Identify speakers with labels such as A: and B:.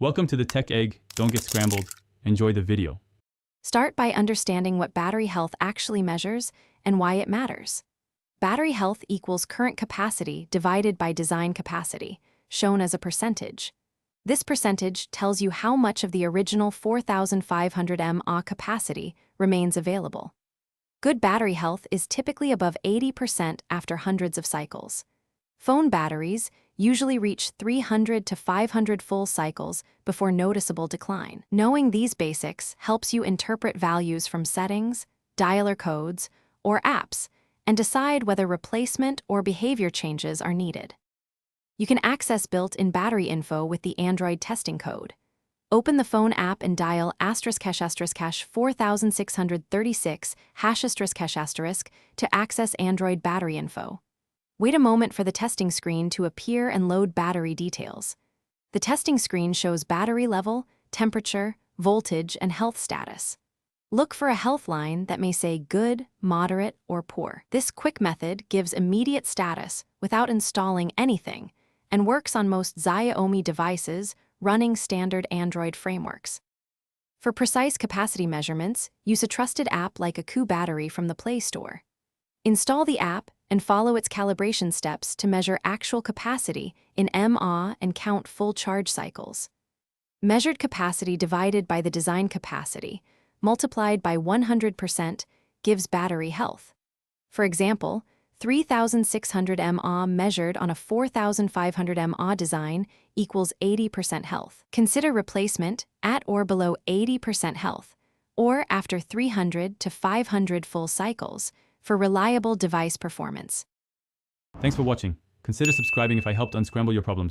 A: Welcome to the Tech Egg. Don't get scrambled. Enjoy the video.
B: Start by understanding what battery health actually measures and why it matters. Battery health equals current capacity divided by design capacity, shown as a percentage. This percentage tells you how much of the original 4,500 mAh capacity remains available. Good battery health is typically above 80% after hundreds of cycles. Phone batteries usually reach 300 to 500 full cycles before noticeable decline. Knowing these basics helps you interpret values from settings, dialer codes, or apps, and decide whether replacement or behavior changes are needed. You can access built-in battery info with the Android testing code. Open the phone app and dial *4636 #* to access Android battery info. Wait a moment for the testing screen to appear and load battery details. The testing screen shows battery level, temperature, voltage, and health status. Look for a health line that may say good, moderate, or poor. This quick method gives immediate status without installing anything and works on most Xiaomi devices running standard Android frameworks. For precise capacity measurements, use a trusted app like a Qoo battery from the Play Store. Install the app and follow its calibration steps to measure actual capacity in mAh and count full charge cycles. Measured capacity divided by the design capacity, multiplied by 100%, gives battery health. For example, 3,600 mAh measured on a 4,500 mAh design equals 80% health. Consider replacement at or below 80% health, or after 300 to 500 full cycles, for reliable device performance.
A: Thanks for watching. Consider subscribing if I helped unscramble your problems.